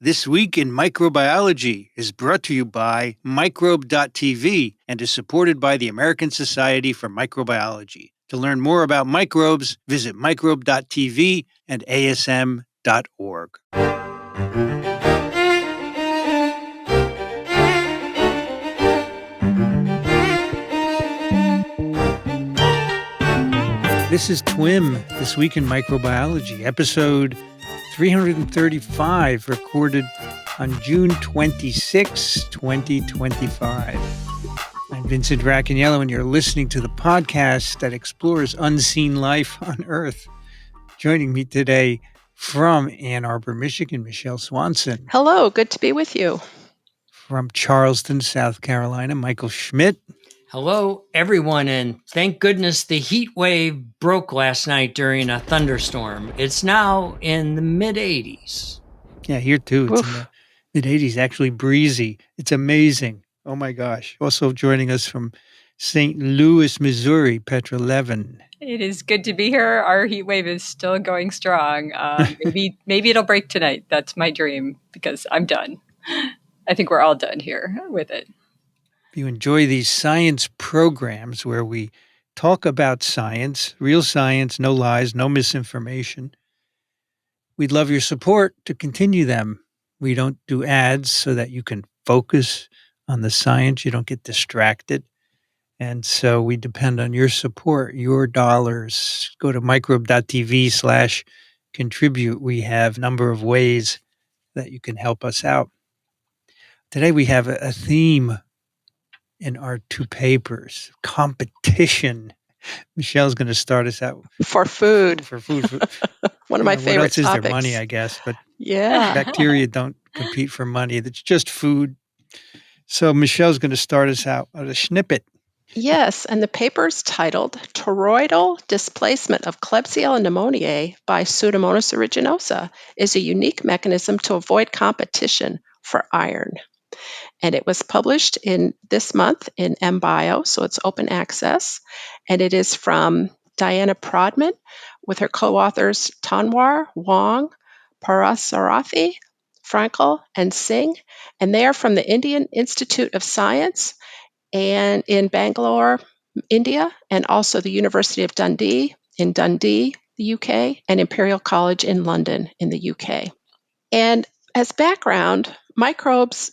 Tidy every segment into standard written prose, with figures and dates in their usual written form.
This Week in Microbiology is brought to you by microbe.tv and is supported by the American Society for Microbiology. To learn more about microbes, visit microbe.tv and asm.org. This is TWiM, This Week in Microbiology, episode 335, recorded on June 26, 2025. I'm Vincent Racaniello, and you're listening to the podcast that explores unseen life on Earth. Joining me today from Ann Arbor, Michigan, Michelle Swanson. Hello, good to be with you. From Charleston, South Carolina, Michael Schmidt. Hello, everyone, and thank goodness the heat wave broke last night during a thunderstorm. It's now in the mid-80s. Yeah, here too. It's in the mid-80s, actually breezy. It's amazing. Oh my gosh. Also joining us from St. Louis, Missouri, Petra Levin. It is good to be here. Our heat wave is still going strong. Maybe it'll break tonight. That's my dream because I'm done. I think we're all done here with it. If you enjoy these science programs where we talk about science, real science, no lies, no misinformation, we'd love your support to continue them. We don't do ads so that you can focus on the science. You don't get distracted. And so we depend on your support, your dollars. Go to microbe.tv/contribute. We have a number of ways that you can help us out. Today we have a theme in our two papers, competition. Michelle's going to start us out. For food. One of my favorite what else topics. Is there? Money, I guess. But yeah, bacteria don't compete for money. It's just food. So Michelle's going to start us out with a snippet. Yes, and the paper's titled Toroidal Displacement of Klebsiella pneumoniae by Pseudomonas aeruginosa is a unique mechanism to avoid competition for iron. And it was published in this month in MBio, so it's open access. And it is from Diana Prodman with her co-authors Tanwar, Wong, Parasarathi, Frankel, and Singh. And they are from the Indian Institute of Science and in Bangalore, India, and also the University of Dundee in Dundee, the UK, and Imperial College in London in the UK. And as background, microbes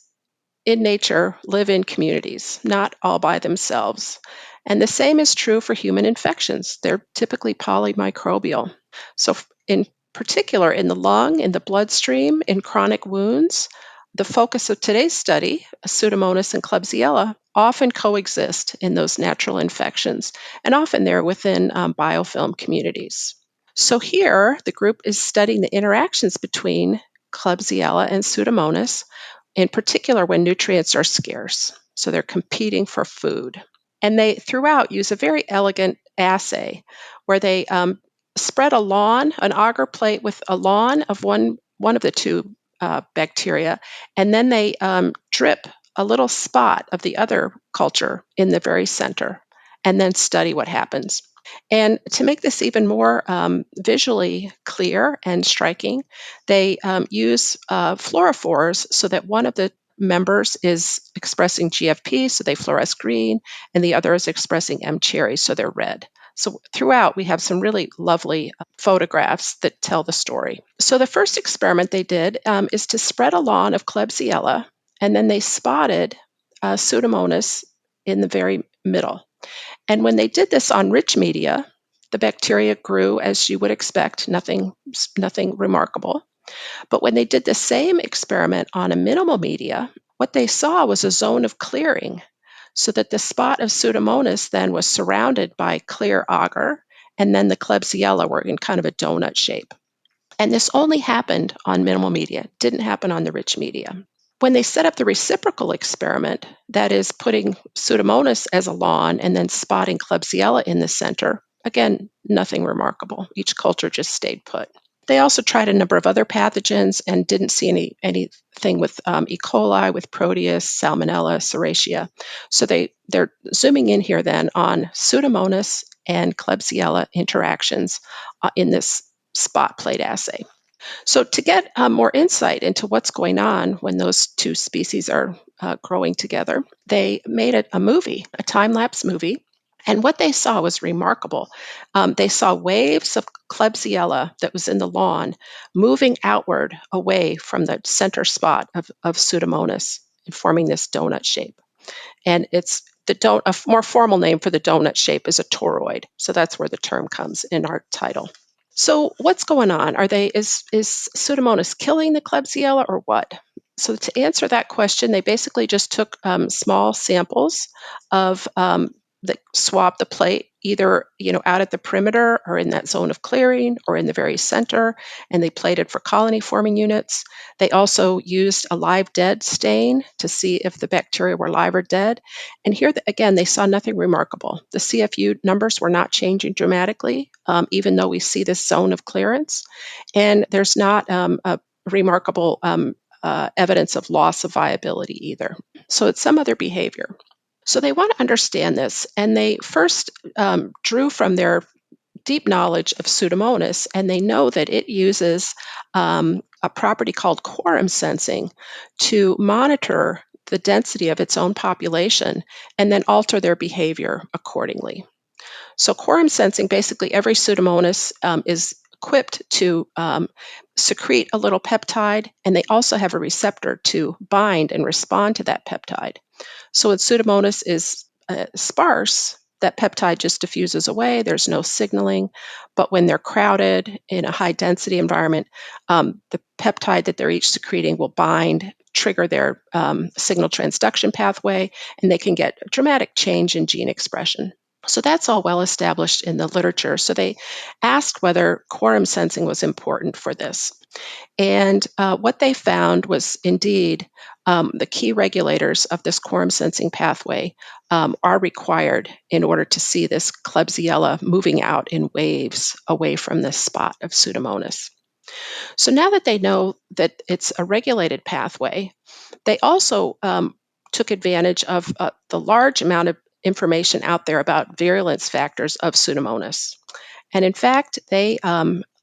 in nature live in communities, not all by themselves. And the same is true for human infections. They're typically polymicrobial. So in particular, in the lung, in the bloodstream, in chronic wounds, the focus of today's study, Pseudomonas and Klebsiella, often coexist in those natural infections, and often they're within biofilm communities. So here, the group is studying the interactions between Klebsiella and Pseudomonas, in particular when nutrients are scarce. So they're competing for food. And they, throughout, use a very elegant assay where they spread a lawn, an agar plate with a lawn of one of the two bacteria, and then they drip a little spot of the other culture in the very center, and then study what happens. And to make this even more visually clear and striking, they use fluorophores so that one of the members is expressing GFP, so they fluoresce green, and the other is expressing M. cherry, so they're red. So throughout, we have some really lovely photographs that tell the story. So the first experiment they did is to spread a lawn of Klebsiella, and then they spotted Pseudomonas in the very middle. And when they did this on rich media, the bacteria grew as you would expect, nothing remarkable. But when they did the same experiment on a minimal media, what they saw was a zone of clearing, so that the spot of Pseudomonas then was surrounded by clear agar, and then the Klebsiella were in kind of a donut shape. And this only happened on minimal media, didn't happen on the rich media. When they set up the reciprocal experiment, that is putting Pseudomonas as a lawn and then spotting Klebsiella in the center, again, nothing remarkable. Each culture just stayed put. They also tried a number of other pathogens and didn't see anything with E. coli, with Proteus, Salmonella, Serratia. So they're zooming in here then on Pseudomonas and Klebsiella interactions in this spot plate assay. So to get more insight into what's going on when those two species are growing together, they made a movie, a time-lapse movie. And what they saw was remarkable. They saw waves of Klebsiella that was in the lawn moving outward away from the center spot of Pseudomonas and forming this donut shape. And it's a more formal name for the donut shape is a toroid. So that's where the term comes in our title. So what's going on? Is Pseudomonas killing the Klebsiella or what? So to answer that question, they basically just took small samples of that swabbed the plate, either out at the perimeter or in that zone of clearing or in the very center, and they plated for colony forming units. They also used a live dead stain to see if the bacteria were live or dead. And here again, they saw nothing remarkable. The CFU numbers were not changing dramatically, even though we see this zone of clearance, and there's not a remarkable evidence of loss of viability either. So it's some other behavior. So they want to understand this, and they first drew from their deep knowledge of Pseudomonas, and they know that it uses a property called quorum sensing to monitor the density of its own population and then alter their behavior accordingly. So quorum sensing, basically every Pseudomonas is equipped to secrete a little peptide, and they also have a receptor to bind and respond to that peptide. So when Pseudomonas is sparse, that peptide just diffuses away. There's no signaling. But when they're crowded in a high density environment, the peptide that they're each secreting will bind, trigger their signal transduction pathway, and they can get a dramatic change in gene expression. So that's all well established in the literature. So they asked whether quorum sensing was important for this. And what they found was indeed the key regulators of this quorum sensing pathway are required in order to see this Klebsiella moving out in waves away from this spot of Pseudomonas. So now that they know that it's a regulated pathway, they also took advantage of the large amount of information out there about virulence factors of Pseudomonas. And in fact, they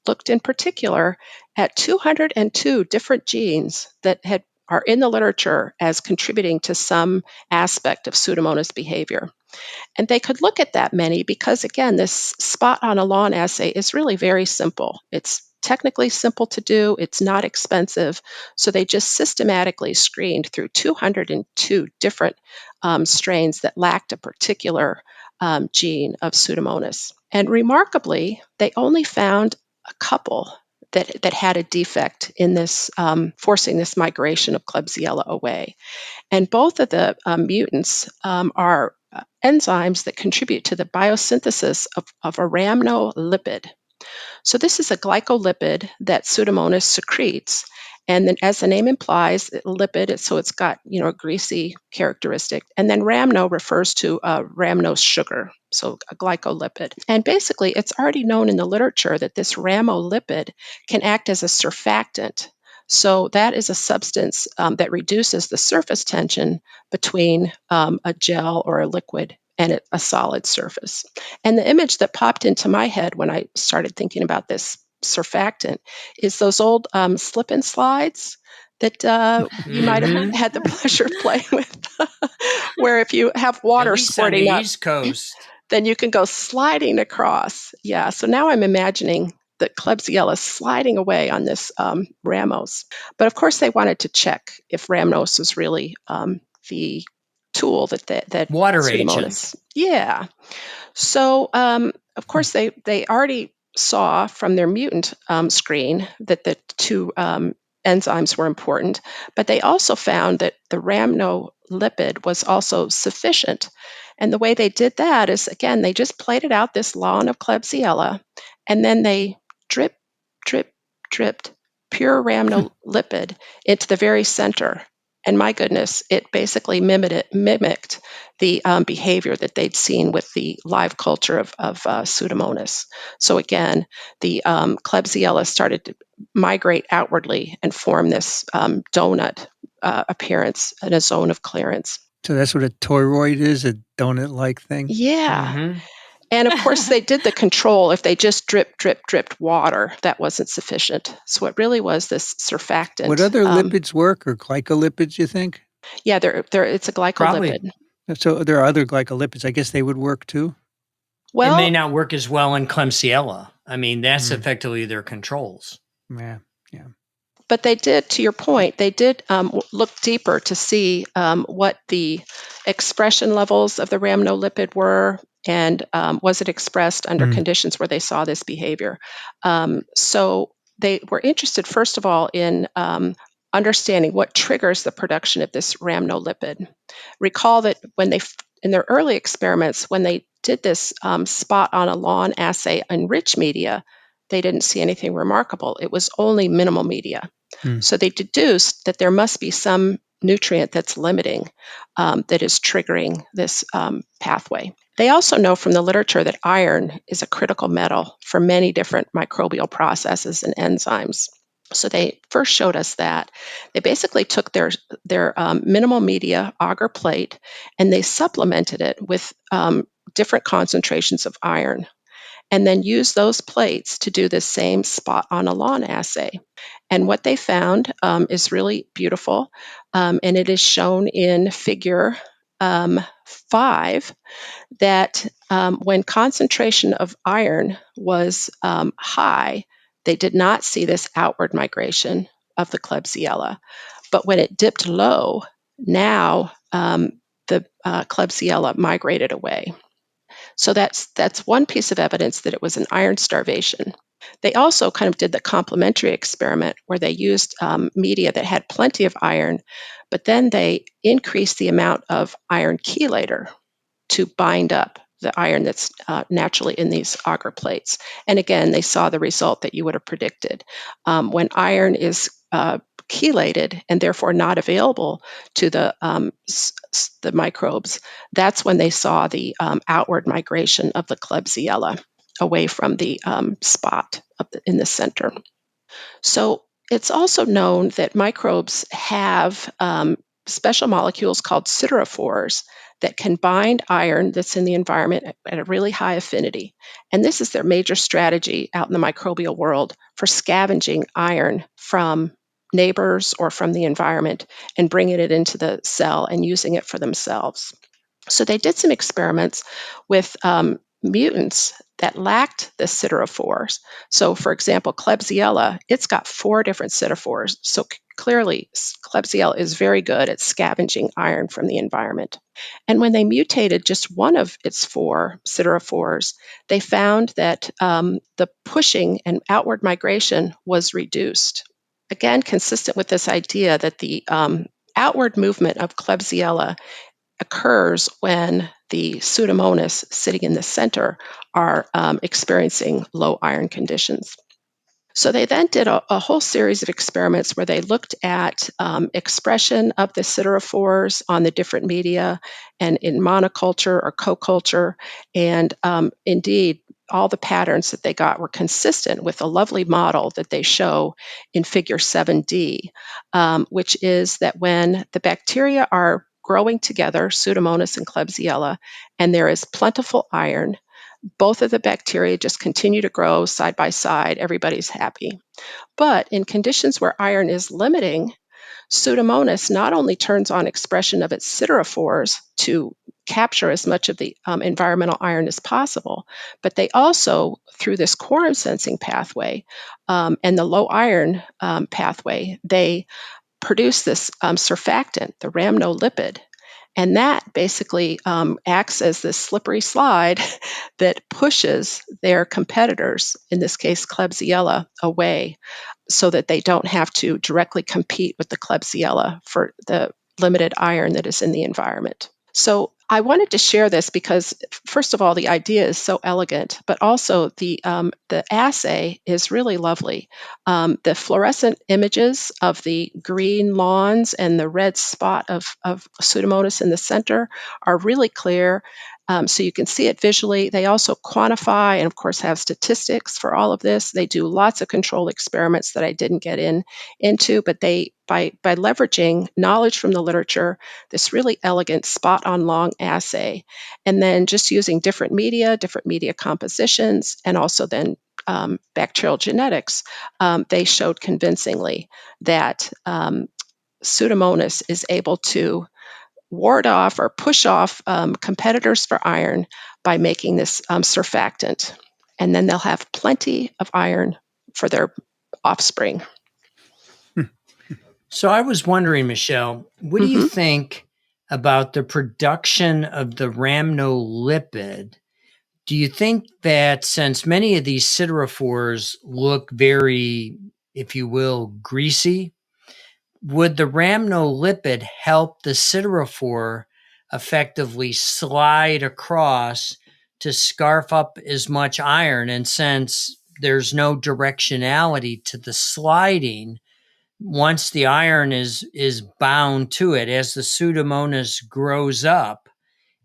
looked in particular at 202 different genes that are in the literature as contributing to some aspect of Pseudomonas behavior. And they could look at that many because, again, this spot on a lawn assay is really very simple. It's technically simple to do, it's not expensive. So they just systematically screened through 202 different strains that lacked a particular gene of Pseudomonas. And remarkably, they only found a couple that had a defect in this, forcing this migration of Klebsiella away. And both of the mutants are enzymes that contribute to the biosynthesis of a rhamnolipid. So this is a glycolipid that Pseudomonas secretes. And then, as the name implies, lipid, so it's got a greasy characteristic. And then rhamno refers to rhamnose sugar, so a glycolipid. And basically, it's already known in the literature that this rhamnolipid can act as a surfactant. So that is a substance that reduces the surface tension between a gel or a liquid and a solid surface. And the image that popped into my head when I started thinking about this surfactant is those old slip and slides that you might have had the pleasure of playing with, where if you have water At least on squirting the up, East Coast. then you can go sliding across. Yeah, so now I'm imagining the Klebsiella sliding away on this Ramos. But of course, they wanted to check if Ramos was really the tool that Water Pseudomonas. agent. Yeah. So, of course, they already saw from their mutant screen that the two enzymes were important, but they also found that the rhamnolipid was also sufficient. And the way they did that is, again, they just plated out this lawn of Klebsiella, and then they drip, drip, dripped pure rhamnolipid into the very center. And my goodness, it basically mimicked the behavior that they'd seen with the live culture of Pseudomonas. So again, the Klebsiella started to migrate outwardly and form this donut appearance in a zone of clearance. So that's what a toroid is, a donut-like thing? Yeah. Mm-hmm. And of course, they did the control. If they just dripped water, that wasn't sufficient. So it really was this surfactant. Would other lipids work, or glycolipids, you think? Yeah, it's a glycolipid. Probably. So there are other glycolipids. I guess they would work too? It may Well, not work as well in Klebsiella. I mean, that's effectively their controls. Yeah. but they did, to your point, they did look deeper to see what the expression levels of the rhamnolipid were, and was it expressed under conditions where they saw this behavior. So they were interested, first of all, in understanding what triggers the production of this rhamnolipid. Recall that in their early experiments, when they did this spot on a lawn assay in rich media, they didn't see anything remarkable. It was only minimal media. So they deduced that there must be some nutrient that's limiting, that is triggering this pathway. They also know from the literature that iron is a critical metal for many different microbial processes and enzymes. So they first showed us that. They basically took their minimal media agar plate and they supplemented it with different concentrations of iron, and then used those plates to do the same spot on a lawn assay. And what they found is really beautiful, and it is shown in figure 5, that when concentration of iron was high, they did not see this outward migration of the Klebsiella. But when it dipped low, now the Klebsiella migrated away. So that's one piece of evidence that it was an iron starvation. They also kind of did the complementary experiment where they used media that had plenty of iron, but then they increased the amount of iron chelator to bind up the iron that's naturally in these agar plates. And again, they saw the result that you would have predicted. When iron is chelated and therefore not available to the microbes, that's when they saw the outward migration of the Klebsiella away from the spot in the center. So it's also known that microbes have special molecules called siderophores that can bind iron that's in the environment at a really high affinity. And this is their major strategy out in the microbial world for scavenging iron from neighbors or from the environment and bringing it into the cell and using it for themselves. So they did some experiments with mutants that lacked the siderophores. So, for example, Klebsiella, it's got 4 different siderophores. So clearly, Klebsiella is very good at scavenging iron from the environment. And when they mutated just one of its 4 siderophores, they found that the pushing and outward migration was reduced. Again, consistent with this idea that the outward movement of Klebsiella occurs when the Pseudomonas sitting in the center are experiencing low iron conditions. So they then did a whole series of experiments where they looked at expression of the siderophores on the different media and in monoculture or co-culture. And indeed, all the patterns that they got were consistent with a lovely model that they show in figure 7D, which is that when the bacteria are growing together, Pseudomonas and Klebsiella, and there is plentiful iron, both of the bacteria just continue to grow side by side. Everybody's happy. But in conditions where iron is limiting, Pseudomonas not only turns on expression of its siderophores to capture as much of the environmental iron as possible, but they also, through this quorum sensing pathway and the low iron pathway, they produce this surfactant, the rhamnolipid, and that basically acts as this slippery slide that pushes their competitors, in this case Klebsiella, away so that they don't have to directly compete with the Klebsiella for the limited iron that is in the environment. So I wanted to share this because, first of all, the idea is so elegant, but also the assay is really lovely. The fluorescent images of the green lawns and the red spot of Pseudomonas in the center are really clear. So you can see it visually. They also quantify and, of course, have statistics for all of this. They do lots of controlled experiments that I didn't get into, but they by leveraging knowledge from the literature, this really elegant spot-on-long assay, and then just using different media compositions, and also then bacterial genetics, they showed convincingly that Pseudomonas is able to ward off or push off competitors for iron by making this surfactant. And then they'll have plenty of iron for their offspring. So I was wondering, Michelle, what do you think about the production of the rhamnolipid? Do you think that since many of these siderophores look very, if you will, greasy, would the rhamnolipid help the siderophore effectively slide across to scarf up as much iron? And since there's no directionality to the sliding, once the iron is bound to it, as the Pseudomonas grows up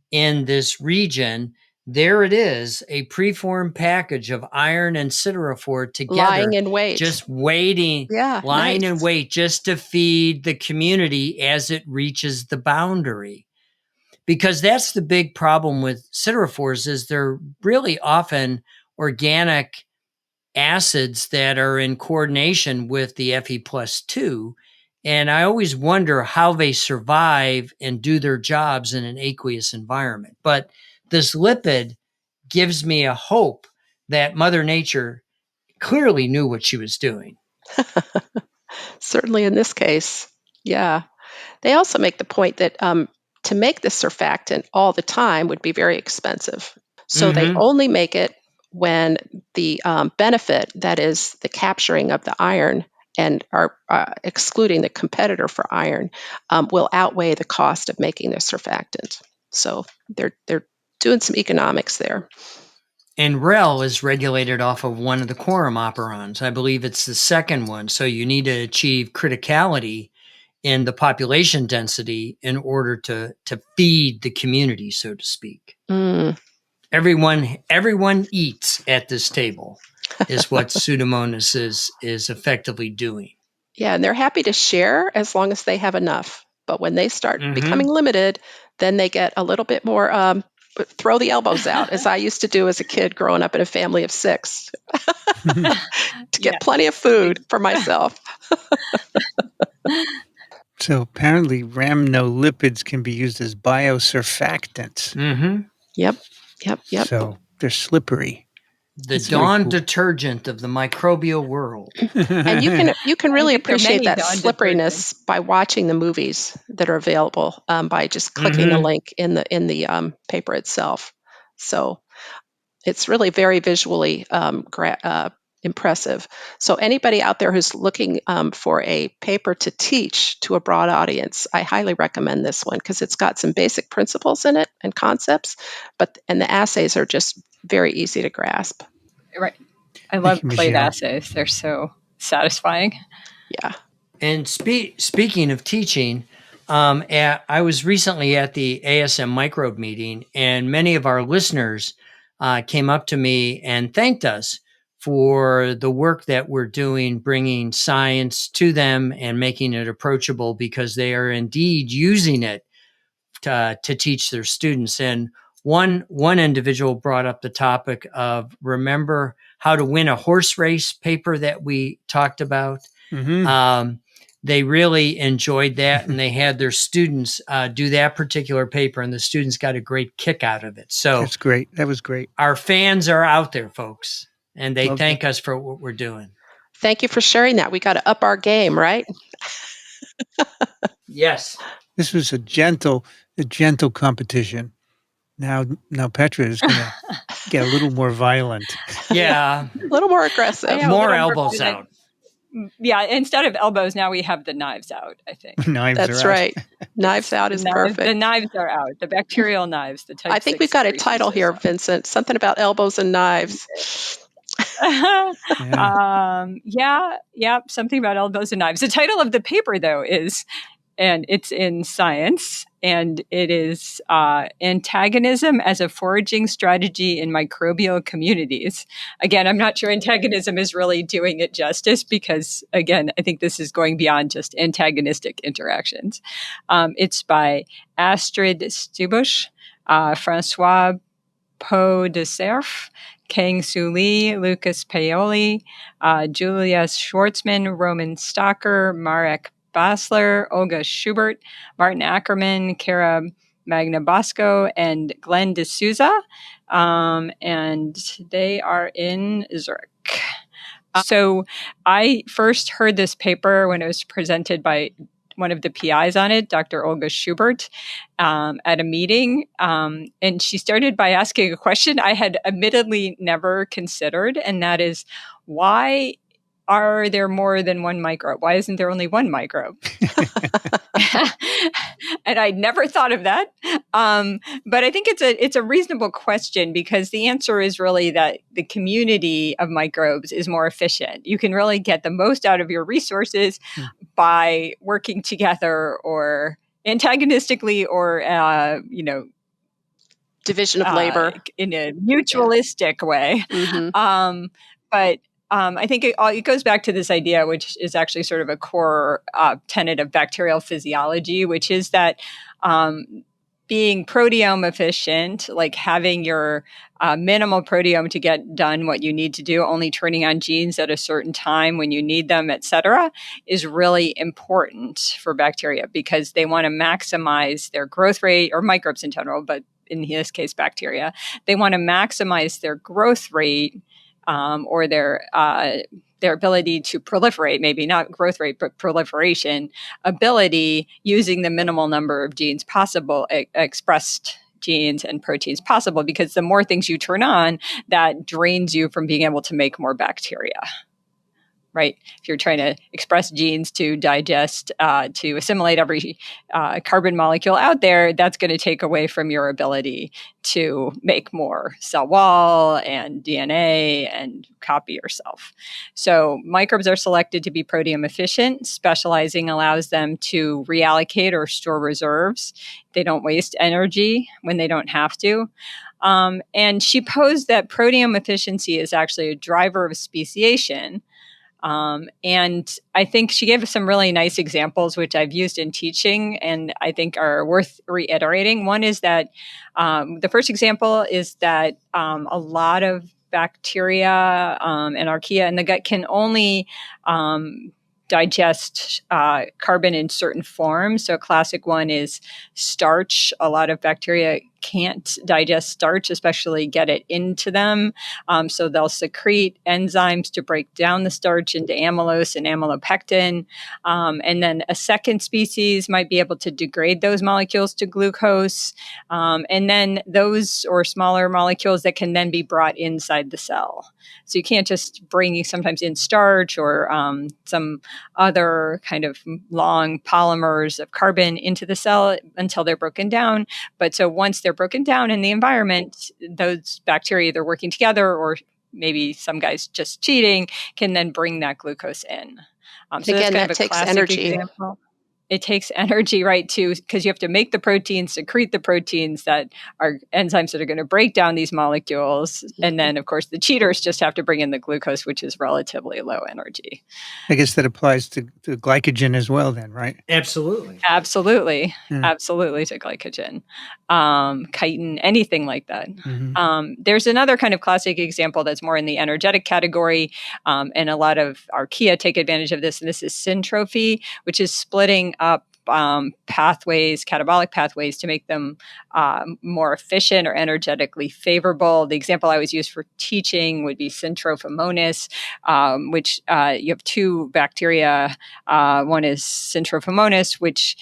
in this region, there it is, a preformed package of iron and siderophore together, Lying in wait. just waiting, lying in nice. wait just to feed the community as it reaches the boundary. Because that's the big problem with siderophores, is they're really often organic acids that are in coordination with the Fe+2. And I always wonder how they survive and do their jobs in an aqueous environment. But this lipid gives me a hope that Mother Nature clearly knew what she was doing. Certainly in this case, yeah. They also make the point that to make this surfactant all the time would be very expensive. So they only make it when the benefit, that is the capturing of the iron and are excluding the competitor for iron, will outweigh the cost of making the surfactant. So they're doing some economics there. And REL is regulated off of one of the quorum operons. I believe it's the second one. So you need to achieve criticality in the population density in order to feed the community, so to speak. Everyone eats at this table is what Pseudomonas is effectively doing. Yeah, and they're happy to share as long as they have enough. But when they start becoming limited, then they get a little bit more throw the elbows out, as I used to do as a kid growing up in a family of 6 to get plenty of food for myself. So apparently rhamnolipids can be used as biosurfactants. Yep. So they're slippery. The Dawn detergent of the microbial world. And you can really appreciate that slipperiness by watching the movies that are available by just clicking the link in the paper itself. So it's really very visually impressive. So anybody out there who's looking for a paper to teach to a broad audience, I highly recommend this one because it's got some basic principles in it and concepts, and the assays are just very easy to grasp. Right. I love plate assays. They're so satisfying. Yeah. And speaking of teaching, I was recently at the ASM microbe meeting, and many of our listeners came up to me and thanked us for the work that we're doing, bringing science to them and making it approachable, because they are indeed using it to teach their students. And one individual brought up the topic of, remember how to win a horse race paper that we talked about? They really enjoyed that, and they had their students do that particular paper, and the students got a great kick out of it. So that's great. That was great. Our fans are out there, folks, and they thank us for what we're doing. Thank you for sharing that. We got to up our game, right? Yes. This was a gentle competition. Now Petra is going to get a little more violent. Yeah. A little more aggressive. More elbows out. Yeah, instead of elbows, now we have the knives out, I think. That's right. Knives out is perfect. The knives are out. The bacterial knives. The type I think we've got a title here, Vincent. Something about elbows and knives. Something about elbows and knives. The title of the paper, though, is and it's in Science, and it is antagonism as a foraging strategy in microbial communities. Again, I'm not sure antagonism is really doing it justice because, again, I think this is going beyond just antagonistic interactions. It's by Astrid Stubush, Francois Poe de Cerf, Kang Soo Lee, Lucas Paoli, Julia Schwartzman, Roman Stocker, Marek Basler, Olga Schubert, Martin Ackerman, Kara Magna Bosco, and Glenn D'Souza. And they are in Zurich. So I first heard this paper when it was presented by one of the PIs on it, Dr. Olga Schubert, at a meeting. And she started by asking a question I had admittedly never considered, and that is, why are there more than one microbe? Why isn't there only one microbe? And I'd never thought of that. But I think it's a reasonable question, because the answer is really that the community of microbes is more efficient. You can really get the most out of your resources by working together, or antagonistically, or division of labor in a mutualistic way. But I think it goes back to this idea, which is actually sort of a core tenet of bacterial physiology, which is that being proteome efficient, like having your minimal proteome to get done what you need to do, only turning on genes at a certain time when you need them, et cetera, is really important for bacteria, because they want to maximize their growth rate, or microbes in general, but in this case, bacteria. They want to maximize their growth rate, or their ability to proliferate, maybe not growth rate, but proliferation ability, using the minimal number of genes possible, expressed genes and proteins possible, because the more things you turn on, that drains you from being able to make more bacteria. Right? If you're trying to express genes to digest, to assimilate every carbon molecule out there, that's going to take away from your ability to make more cell wall and DNA and copy yourself. So microbes are selected to be proteome efficient. Specializing allows them to reallocate or store reserves. They don't waste energy when they don't have to. And she posed that proteome efficiency is actually a driver of speciation. And I think she gave us some really nice examples, which I've used in teaching and I think are worth reiterating. One is that the first example is that a lot of bacteria and archaea in the gut can only digest carbon in certain forms. So a classic one is starch. A lot of bacteria can't digest starch, especially get it into them. So they'll secrete enzymes to break down the starch into amylose and amylopectin. And then a second species might be able to degrade those molecules to glucose. And then those, or smaller molecules that can then be brought inside the cell. So you can't just bring sometimes in starch or some other kind of long polymers of carbon into the cell until they're broken down. But so once they're broken down in the environment, those bacteria either working together, or maybe some guys just cheating, can then bring that glucose in. So again, that's kind that of a takes classic energy. example. It takes energy, right, too, because you have to make the proteins, secrete the proteins that are enzymes that are going to break down these molecules. And then, of course, the cheaters just have to bring in the glucose, which is relatively low energy. I guess that applies to glycogen as well then, right? Absolutely. Absolutely. Yeah. Absolutely to glycogen, chitin, anything like that. Mm-hmm. There's another kind of classic example that's more in the energetic category, and a lot of archaea take advantage of this, and this is syntrophy, which is splitting up pathways, catabolic pathways, to make them more efficient or energetically favorable. The example I always use for teaching would be Syntrophomonas, which you have two bacteria. One is Syntrophomonas, which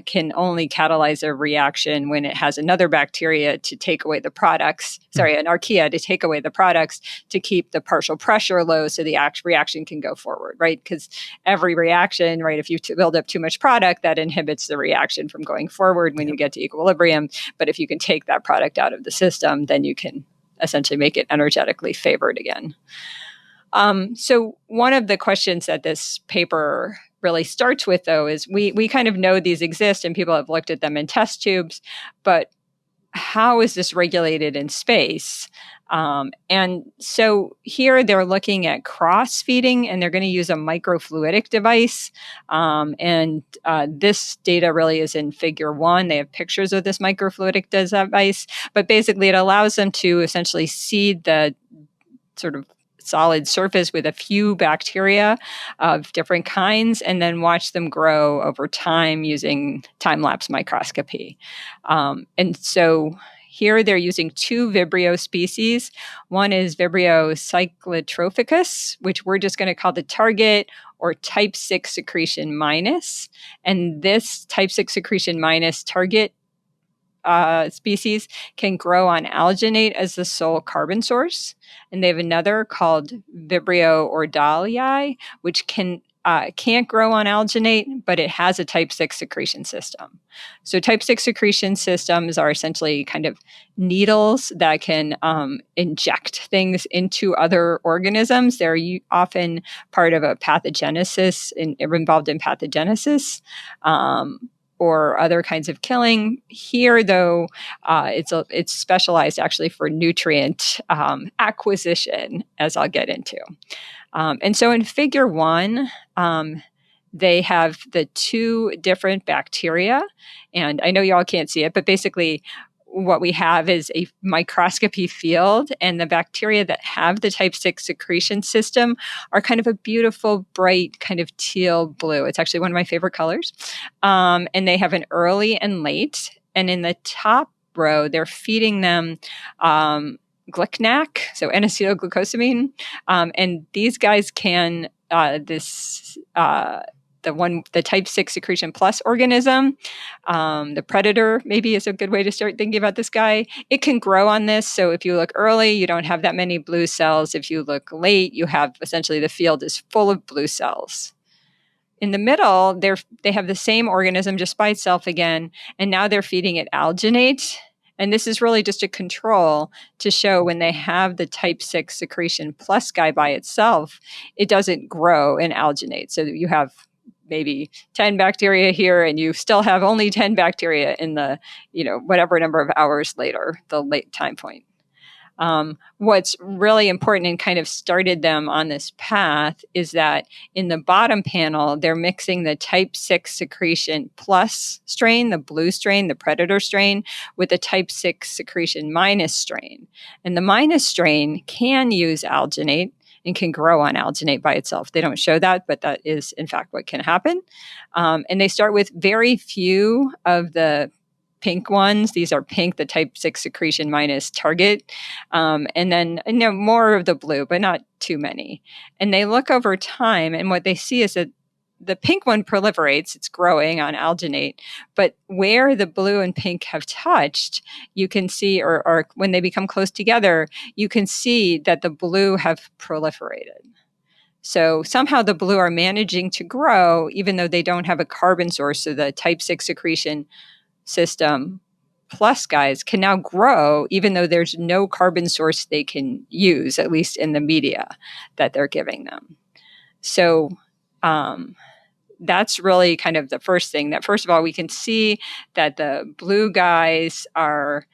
can only catalyze a reaction when it has another bacteria to take away the products. Sorry, an archaea to take away the products to keep the partial pressure low so the reaction can go forward, right? Because every reaction, right, if you build up too much product, that inhibits the reaction from going forward when you get to equilibrium. But if you can take that product out of the system, then you can essentially make it energetically favored again. So one of the questions that this paper really starts with, though, is we kind of know these exist and people have looked at them in test tubes, but how is this regulated in space? And so here they're looking at cross feeding, and they're going to use a microfluidic device. And this data really is in figure 1. They have pictures of this microfluidic device, but basically it allows them to essentially seed the sort of solid surface with a few bacteria of different kinds, and then watch them grow over time using time-lapse microscopy. And so here they're using 2 Vibrio species. One is Vibrio cyclotrophicus, which we're just going to call the target, or type 6 secretion minus. And this type 6 secretion minus target species can grow on alginate as the sole carbon source. And they have another called Vibrio ordalii, which can't grow on alginate, but it has a type 6 secretion system. So type 6 secretion systems are essentially kind of needles that can inject things into other organisms. They're often part of a pathogenesis, involved in pathogenesis. Or other kinds of killing. Here, though, it's specialized actually for nutrient acquisition, as I'll get into. And so in figure 1, they have the 2 different bacteria. And I know y'all can't see it, but basically what we have is a microscopy field, and the bacteria that have the type 6 secretion system are kind of a beautiful, bright, kind of teal blue. It's actually one of my favorite colors. And they have an early and late. And in the top row, they're feeding them glycnac, so N-acetylglucosamine. And these guys can, the type 6 secretion plus organism, the predator maybe is a good way to start thinking about this guy. It can grow on this. So if you look early, you don't have that many blue cells. If you look late, you have essentially the field is full of blue cells. In the middle, they have the same organism just by itself again, and now they're feeding it alginate. And this is really just a control to show when they have the type 6 secretion plus guy by itself, it doesn't grow in alginate. So you have maybe 10 bacteria here, and you still have only 10 bacteria in the, whatever number of hours later, the late time point. What's really important and kind of started them on this path is that in the bottom panel, they're mixing the type 6 secretion plus strain, the blue strain, the predator strain, with the type 6 secretion minus strain. And the minus strain can use alginate and can grow on alginate by itself. They don't show that, but that is, in fact, what can happen. And they start with very few of the pink ones. These are pink, the type 6 secretion minus target. And then more of the blue, but not too many. And they look over time, and what they see is that the pink one proliferates, it's growing on alginate, but where the blue and pink have touched, you can see, or when they become close together, you can see that the blue have proliferated. So somehow the blue are managing to grow, even though they don't have a carbon source. So the type 6 secretion system plus guys can now grow, even though there's no carbon source they can use, at least in the media that they're giving them. So that's really kind of the first thing, that first of all, we can see that the blue guys are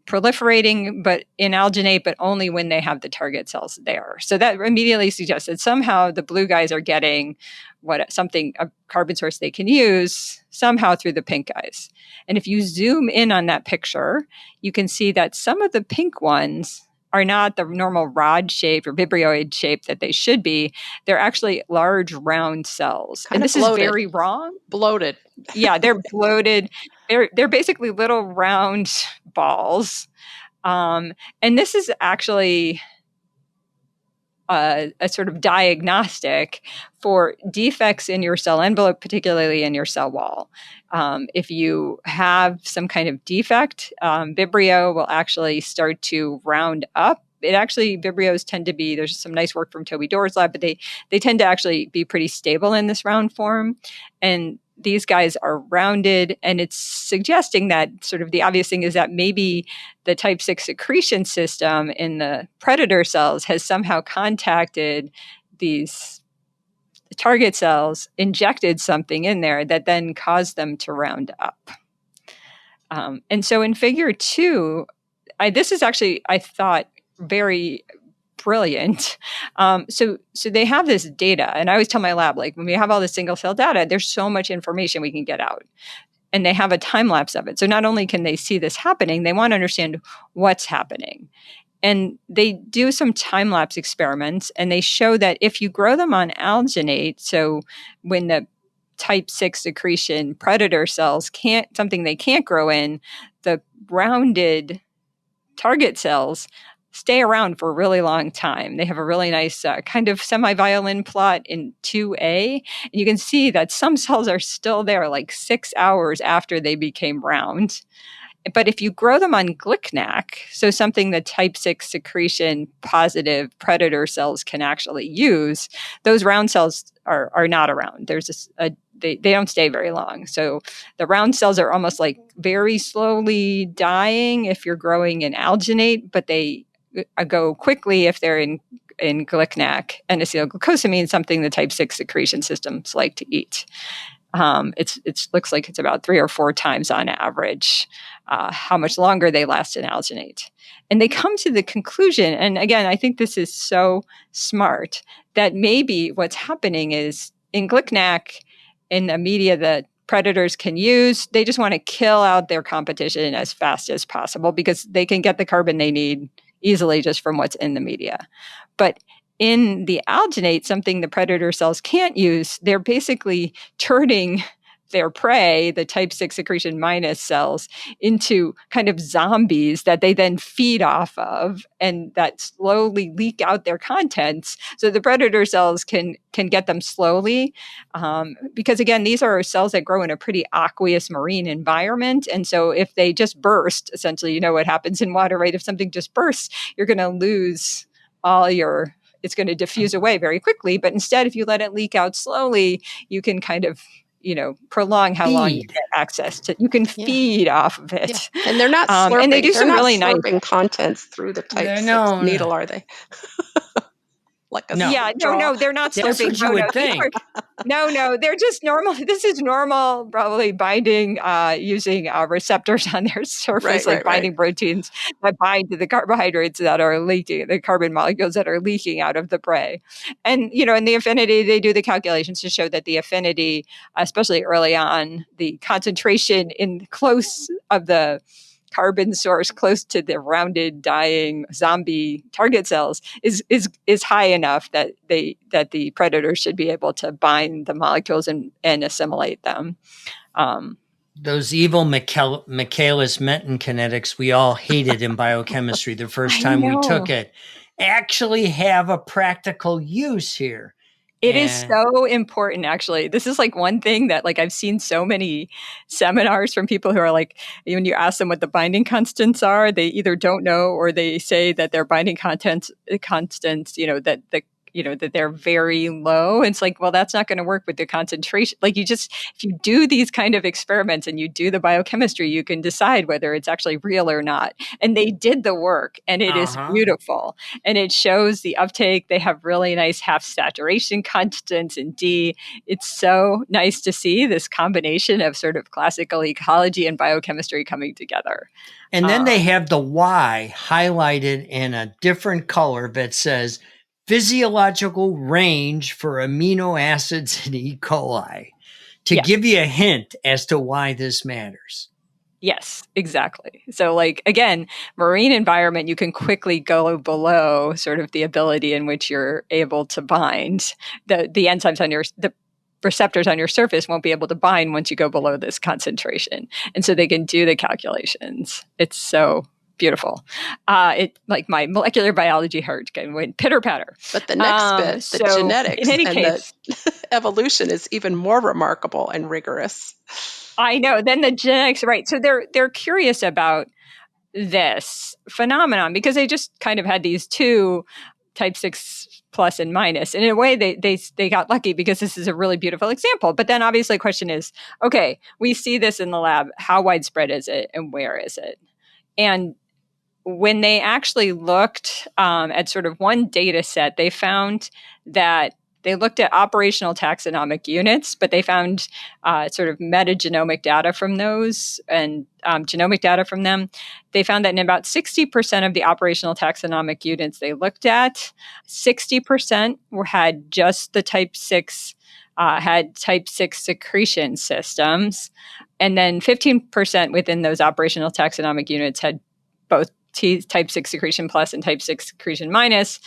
proliferating, but in alginate, but only when they have the target cells there. So that immediately suggests that somehow the blue guys are getting a carbon source they can use somehow through the pink guys. And if you zoom in on that picture, you can see that some of the pink ones are not the normal rod shape or vibrioid shape that they should be. They're actually large round cells. Kind and of this bloated. Is very wrong. Bloated. Yeah, they're bloated. They're basically little round balls. And this is actually a sort of diagnostic for defects in your cell envelope, particularly in your cell wall. If you have some kind of defect, Vibrio will actually start to round up. Vibrios tend to be, there's some nice work from Toby Doerr's lab, but they tend to actually be pretty stable in this round form. And these guys are rounded, and it's suggesting that sort of the obvious thing is that maybe the type 6 secretion system in the predator cells has somehow contacted these target cells injected something in there that then caused them to round up. And so in figure 2, this is actually, I thought, very brilliant. So they have this data, and I always tell my lab, like, when we have all this single cell data, there's so much information we can get out. And they have a time lapse of it. So not only can they see this happening, they want to understand what's happening. And they do some time lapse experiments, and they show that if you grow them on alginate, so when the type 6 secretion predator cells something they can't grow in, the rounded target cells stay around for a really long time. They have a really nice kind of semi-violin plot in 2A. And you can see that some cells are still there like 6 hours after they became round. But if you grow them on glycnac, so something the type 6 secretion positive predator cells can actually use, those round cells are not around. There's they don't stay very long. So the round cells are almost like very slowly dying if you're growing in alginate, but they go quickly if they're in glycnac and acetylglucosamine, something the type 6 secretion systems like to eat. It looks like it's about 3 or 4 times on average how much longer they last in alginate. And they come to the conclusion, and again, I think this is so smart, that maybe what's happening is in glycnac, in the media that predators can use, they just want to kill out their competition as fast as possible because they can get the carbon they need easily just from what's in the media. But in the alginate, something the predator cells can't use, they're basically turning their prey, the type 6 secretion minus cells, into kind of zombies that they then feed off of and that slowly leak out their contents. So the predator cells can get them slowly because, again, these are cells that grow in a pretty aqueous marine environment. And so if they just burst, essentially, you know what happens in water, right? If something just bursts, you're going to lose it's going to diffuse away very quickly. But instead, if you let it leak out slowly, you can kind of, prolong how long you get access to. You can feed off of it. Yeah. And they're not slurping. And they do some really nice contents through the type 6 needle, are they? Like a no, they're not slurping. That's what you would think. No, they're just normal. This is normal, probably binding using receptors on their surface, binding proteins that bind to the carbohydrates that are leaking, the carbon molecules that are leaking out of the prey. And, in the affinity, they do the calculations to show that the affinity, especially early on, the concentration in close of the carbon source close to the rounded dying zombie target cells is high enough that the predator should be able to bind the molecules and assimilate them. Those evil Michaelis-Menten kinetics we all hated in biochemistry the first time we took it actually have a practical use here. It is so important, actually. This is like one thing that I've seen so many seminars from people who are like, when you ask them what the binding constants are, they either don't know or they say that their binding constants, that they're very low. And it's like, well, that's not going to work with the concentration. If you do these kind of experiments and you do the biochemistry, you can decide whether it's actually real or not. And they did the work, and it is beautiful. And it shows the uptake. They have really nice half saturation constants in D. It's so nice to see this combination of sort of classical ecology and biochemistry coming together. And then they have the Y highlighted in a different color that says physiological range for amino acids in E. coli to give you a hint as to why this matters. Yes, exactly. So again, marine environment, you can quickly go below sort of the ability in which you're able to bind. The enzymes on the receptors on your surface won't be able to bind once you go below this concentration. And so they can do the calculations. It's so beautiful. My molecular biology heart went pitter patter. But the next bit, the genetics the evolution is even more remarkable and rigorous. I know. Then the genetics, right? So they're curious about this phenomenon because they just kind of had these two type 6 plus and minus. And in a way, they got lucky because this is a really beautiful example. But then obviously the question is, okay, we see this in the lab. How widespread is it and where is it? And when they actually looked at sort of one data set, they found that They looked at operational taxonomic units, but they found sort of metagenomic data from those and genomic data from them. They found that in about 60% of the operational taxonomic units they looked at, 60% had just the type 6 had type 6 secretion systems. And then 15% within those operational taxonomic units had both type 6 secretion plus and type 6 secretion minus,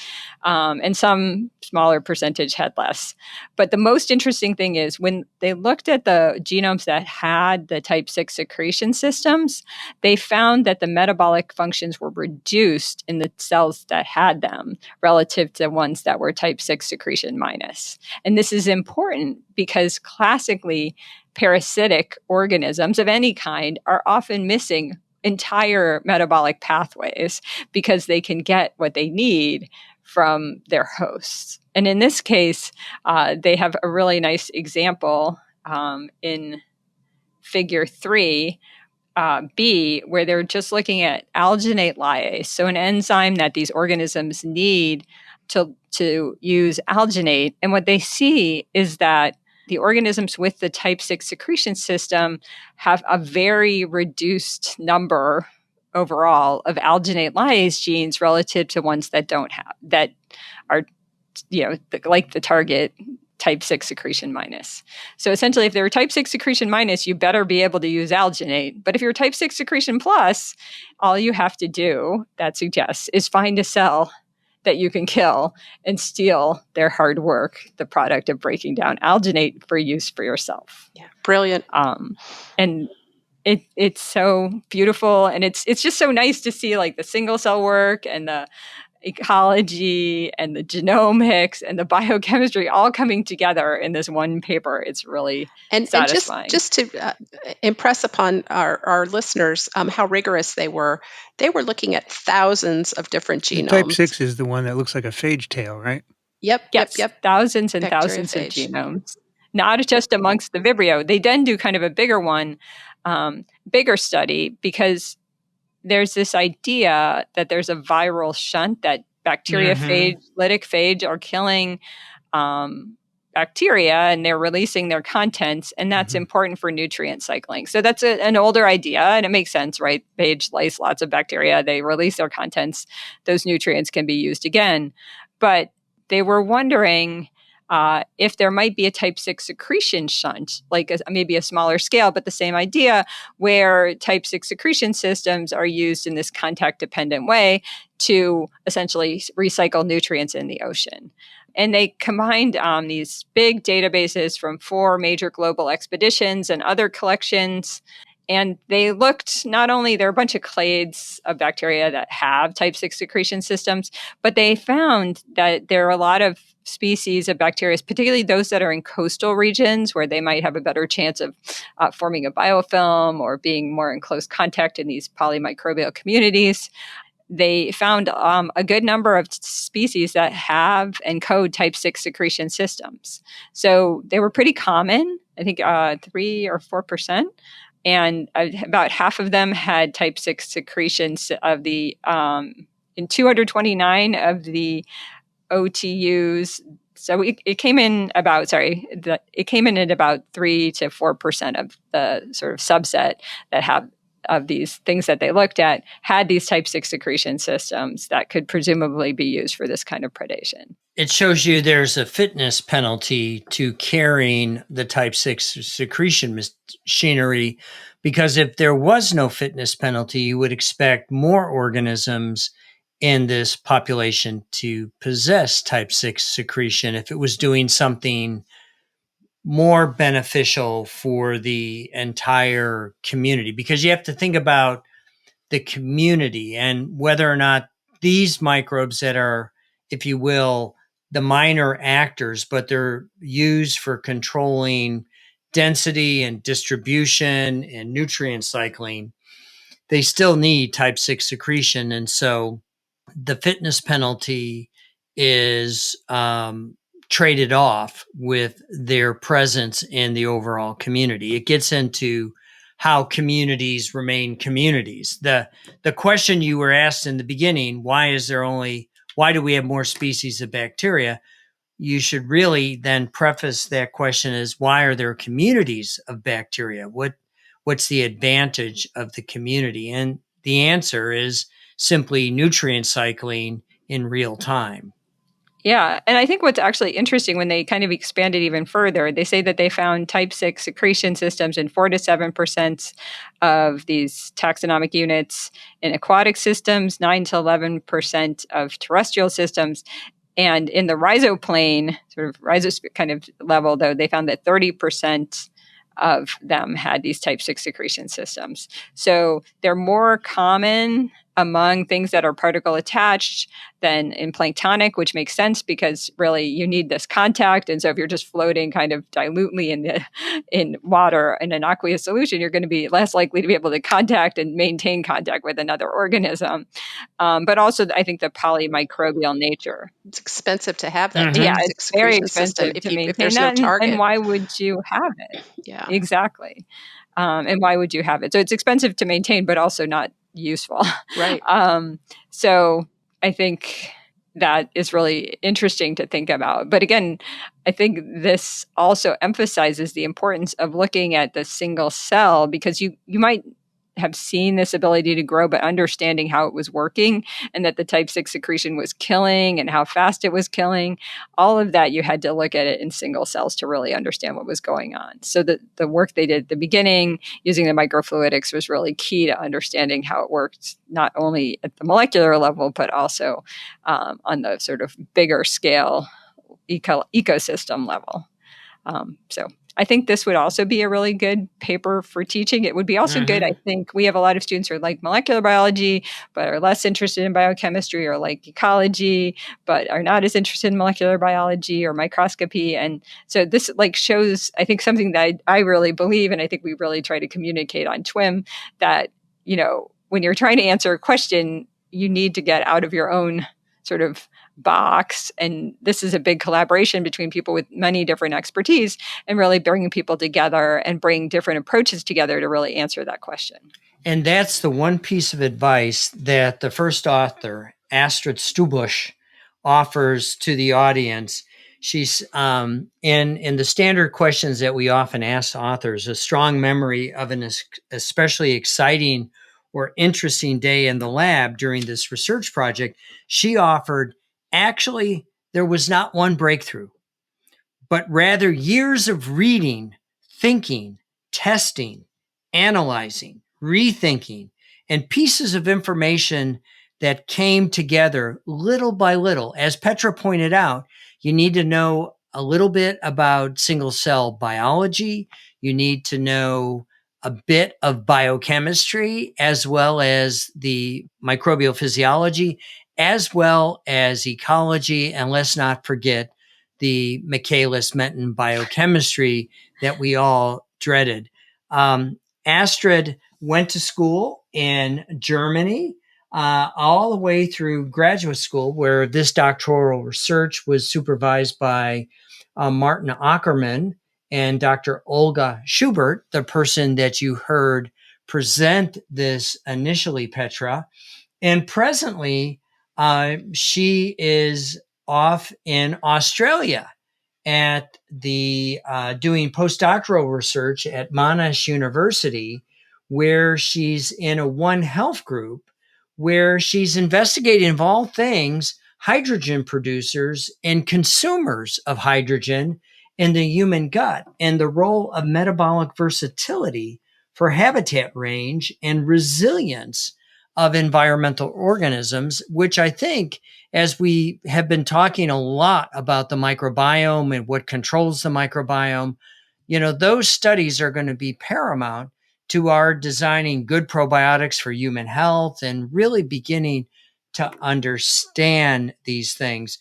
and some smaller percentage had less. But the most interesting thing is when they looked at the genomes that had the type 6 secretion systems, they found that the metabolic functions were reduced in the cells that had them relative to ones that were type 6 secretion minus. And this is important because classically, parasitic organisms of any kind are often missing entire metabolic pathways because they can get what they need from their hosts. And in this case, they have a really nice example in figure 3, B, where they're just looking at alginate lyase, so an enzyme that these organisms need to use alginate. And what they see is that the organisms with the type 6 secretion system have a very reduced number overall of alginate lyase genes relative to ones that don't have, that are, like the target type 6 secretion minus. So essentially, if they're type 6 secretion minus, you better be able to use alginate. But if you're type 6 secretion plus, all you have to do, that suggests, is find a cell that you can kill and steal their hard work, the product of breaking down alginate for use for yourself. Yeah, brilliant. And it's so beautiful, and it's just so nice to see like the single cell work and the ecology and the genomics and the biochemistry all coming together in this one paper. It's really satisfying. And just to impress upon our listeners how rigorous they were looking at thousands of different genomes. Type 6 is the one that looks like a phage tail, right? Yep. Thousands and thousands of genomes, not just amongst the Vibrio. They then do kind of a bigger one, bigger study, because there's this idea that there's a viral shunt, that bacteriophage, lytic phage are killing bacteria and they're releasing their contents, and that's important for nutrient cycling. So that's an older idea, and it makes sense, right? Phage lice lots of bacteria, they release their contents, those nutrients can be used again. But they were wondering if there might be a type 6 secretion shunt, like maybe a smaller scale, but the same idea, where type 6 secretion systems are used in this contact-dependent way to essentially recycle nutrients in the ocean. And they combined these big databases from 4 major global expeditions and other collections. And they looked, not only, there are a bunch of clades of bacteria that have type 6 secretion systems, but they found that there are a lot of species of bacteria, particularly those that are in coastal regions where they might have a better chance of forming a biofilm or being more in close contact in these polymicrobial communities. They found a good number of species that have and code type 6 secretion systems. So they were pretty common, I think 3 or 4%. And about half of them had type 6 secretions of the, in 229 of the OTUs. So it came in about, it came in at about 3 to 4% of the sort of subset that have of these things that they looked at had these type 6 secretion systems that could presumably be used for this kind of predation. It shows you there's a fitness penalty to carrying the type 6 secretion machinery, because if there was no fitness penalty, you would expect more organisms in this population to possess type 6 secretion if it was doing something more beneficial for the entire community. Because you have to think about the community and whether or not these microbes that are, if you will, the minor actors, but they're used for controlling density and distribution and nutrient cycling, they still need type 6 secretion. And so the fitness penalty is traded off with their presence in the overall community. It gets into how communities remain communities. The question you were asked in the beginning, why do we have more species of bacteria? you should really then preface that question as, why are there communities of bacteria? What's the advantage of the community? And the answer is simply nutrient cycling in real time. Yeah. And I think what's actually interesting, when they kind of expanded even further, they say that they found type 6 secretion systems in 4 to 7% of these taxonomic units in aquatic systems, 9 to 11% of terrestrial systems. And in the rhizoplane, sort of rhizosphere kind of level, though, they found that 30% of them had these type 6 secretion systems. So they're more common among things that are particle attached than in planktonic, which makes sense because really you need this contact. And so if you're just floating kind of dilutely in water in an aqueous solution, you're going to be less likely to be able to contact and maintain contact with another organism. But also, I think the polymicrobial nature. It's expensive to have that Mhm. Yeah, type it's very secretion system expensive to if maintain there's no that. target. And why would you have it? Yeah. Exactly. And why would you have it? So it's expensive to maintain, but also not useful. Right. So I think that is really interesting to think about. But again, I think this also emphasizes the importance of looking at the single cell, because you might have seen this ability to grow, but understanding how it was working and that the type 6 secretion was killing and how fast it was killing, all of that, you had to look at it in single cells to really understand what was going on. So the work they did at the beginning using the microfluidics was really key to understanding how it worked, not only at the molecular level, but also on the sort of bigger scale ecosystem level. So I think this would also be a really good paper for teaching. It would be also good, I think, we have a lot of students who are like molecular biology, but are less interested in biochemistry, or like ecology, but are not as interested in molecular biology or microscopy. And so this like shows, I think, something that I really believe, and I think we really try to communicate on TWiM, that, you know, when you're trying to answer a question, you need to get out of your own sort of box. And this is a big collaboration between people with many different expertise, and really bringing people together and bring different approaches together to really answer that question. And that's the one piece of advice that the first author, Astrid Stubusch, offers to the audience. She's in the standard questions that we often ask authors, a strong memory of an especially exciting or interesting day in the lab during this research project. She offered, actually, there was not one breakthrough, but rather years of reading, thinking, testing, analyzing, rethinking, and pieces of information that came together little by little. As Petra pointed out, you need to know a little bit about single cell biology. You need to know a bit of biochemistry, as well as the microbial physiology, as well as ecology. And let's not forget the Michaelis-Menten biochemistry that we all dreaded. Astrid went to school in Germany, all the way through graduate school, where this doctoral research was supervised by Martin Ackermann and Dr. Olga Schubert, the person that you heard present this initially, Petra. And presently, she is off in Australia at the doing postdoctoral research at Monash University, where she's in a One Health group, where she's investigating, of all things, hydrogen producers and consumers of hydrogen in the human gut, and the role of metabolic versatility for habitat range and resilience of environmental organisms, which I think, as we have been talking a lot about the microbiome and what controls the microbiome, you know, those studies are going to be paramount to our designing good probiotics for human health and really beginning to understand these things.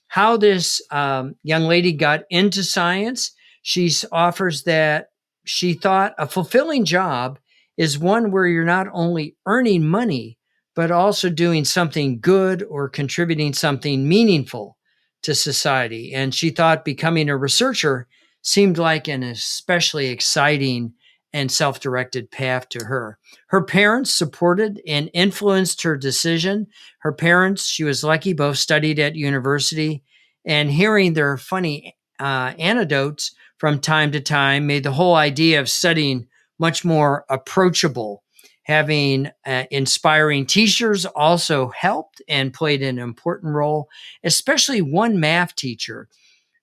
How this young lady got into science, she offers that she thought a fulfilling job is one where you're not only earning money, but also doing something good or contributing something meaningful to society. And she thought becoming a researcher seemed like an especially exciting and self-directed path to her. Her parents supported and influenced her decision. Her parents, she was lucky, both studied at university and hearing their funny anecdotes from time to time made the whole idea of studying much more approachable. Having inspiring teachers also helped and played an important role, especially one math teacher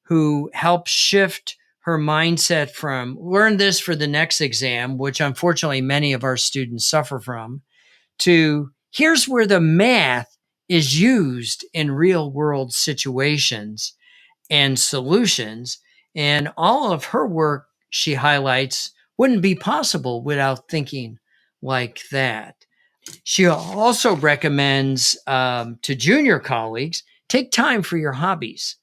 who helped shift her mindset from learn this for the next exam, which unfortunately many of our students suffer from, to here's where the math is used in real world situations and solutions. And all of her work, she highlights, wouldn't be possible without thinking like that. She also recommends to junior colleagues, take time for your hobbies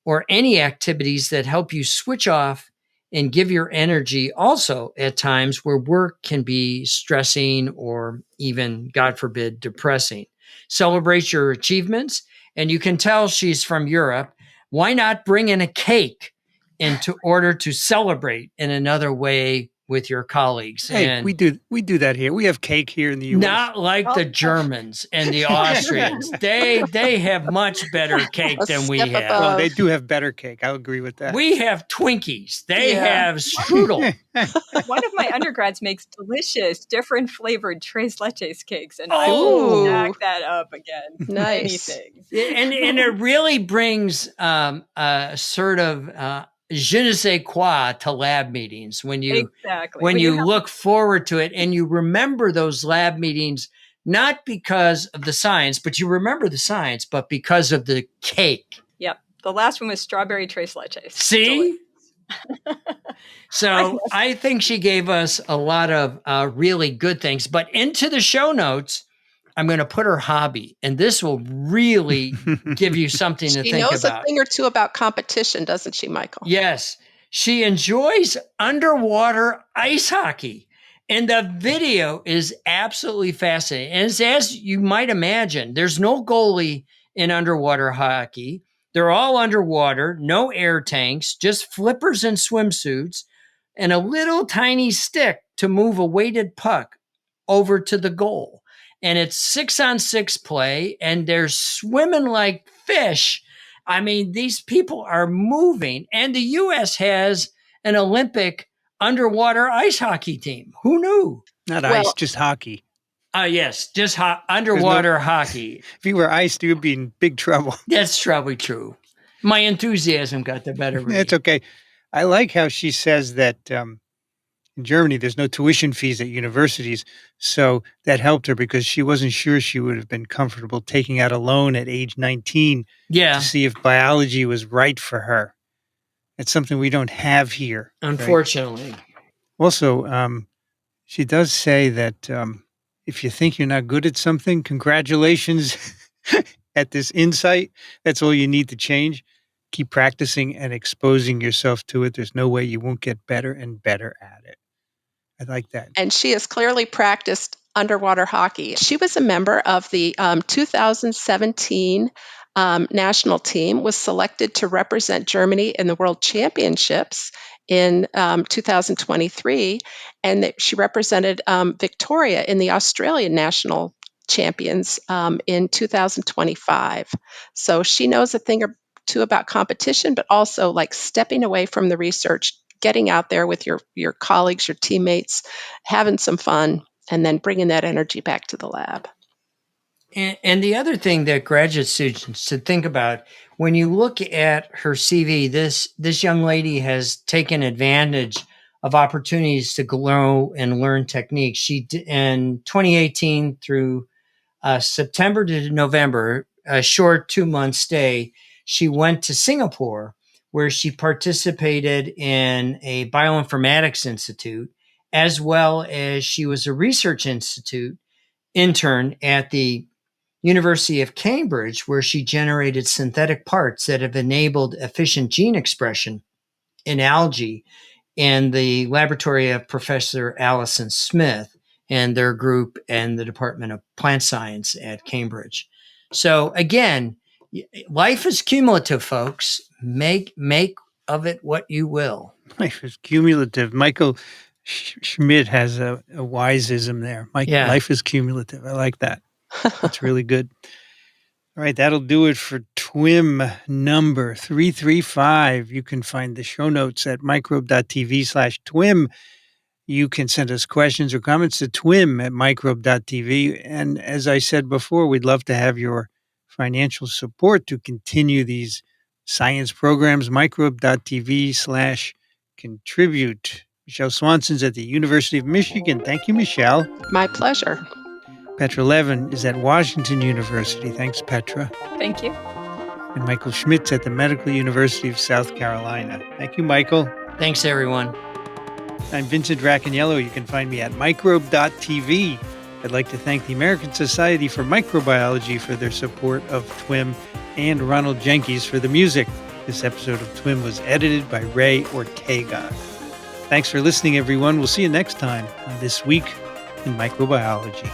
or any activities that help you switch off and give your energy also at times where work can be stressing or even, God forbid, depressing. Celebrate your achievements. And you can tell she's from Europe. Why not bring in a cake into order to celebrate in another way with your colleagues? Hey, and we do that here. We have cake here in the U.S. Not like the Germans and the Austrians. They have much better cake than we step have. above. Well, they do have better cake. I'll agree with that. We have Twinkies. They Yeah. have strudel. One of my undergrads makes delicious, different flavored tres leches cakes, and I Oh. will stack that up again. Nice. Anything. and it really brings a sort of je ne sais quoi to lab meetings when you Exactly. when Well, you have- look forward to it and you remember those lab meetings, not because of the science, but you remember the science, but because of the cake. Yep. The last one was strawberry tres leches. See? So I think she gave us a lot of really good things. But into the show notes, I'm going to put her hobby, and this will really give you something to She think knows about. a thing or two about competition, doesn't she, Michael? Yes, she enjoys underwater ice hockey. And the video is absolutely fascinating. And it's, as you might imagine, there's no goalie in underwater hockey. They're all underwater, no air tanks, just flippers and swimsuits, and a little tiny stick to move a weighted puck over to the goal. And it's 6-on-6 play, and they're swimming like fish. I mean, these people are moving, and the U.S. has an Olympic underwater ice hockey team. Who knew? Not Well- ice, just hockey. Yes, just underwater hockey. If you were ice, you'd be in big trouble. That's probably true. My enthusiasm got the better of me. It's okay. I like how she says that in Germany, there's no tuition fees at universities. So that helped her because she wasn't sure she would have been comfortable taking out a loan at age 19 Yeah, to see if biology was right for her. It's something we don't have here. right? unfortunately. Also, she does say that if you think you're not good at something, congratulations at this insight. That's all you need to change. Keep practicing and exposing yourself to it. There's no way you won't get better and better at it. I like that. And she has clearly practiced underwater hockey. She was a member of the 2017 national team, was selected to represent Germany in the World Championships in 2023, and she represented Victoria in the Australian national champions in 2025. So she knows a thing or two about competition, but also like stepping away from the research, getting out there with your colleagues, your teammates, having some fun, and then bringing that energy back to the lab. And the other thing that graduate students should think about when you look at her CV, this young lady has taken advantage of opportunities to grow and learn techniques. She in 2018 through September to November, a short 2-month stay, she went to Singapore where she participated in a bioinformatics institute, as well as she was a research institute intern at the University of Cambridge, where she generated synthetic parts that have enabled efficient gene expression in algae in the laboratory of Professor Alison Smith and their group and the Department of Plant Science at Cambridge. So again, life is cumulative, folks. Make of it what you will. Life is cumulative. Michael Schmidt has a wiseism there. Yeah. Life is cumulative. I like that. That's really good. All right, that'll do it for TWiM number 335. You can find the show notes at microbe.tv/TWiM. You can send us questions or comments to twim@microbe.tv. And as I said before, we'd love to have your financial support to continue these science programs, microbe.tv/contribute. Michelle Swanson's at the University of Michigan. Thank you, Michelle. My pleasure. Petra Levin is at Washington University. Thanks, Petra. Thank you. And Michael Schmitz at the Medical University of South Carolina. Thank you, Michael. Thanks, everyone. I'm Vincent Racaniello. You can find me at microbe.tv. I'd like to thank the American Society for Microbiology for their support of TWiM and Ronald Jenkins for the music. This episode of TWiM was edited by Ray Ortega. Thanks for listening, everyone. We'll see you next time on This Week in Microbiology.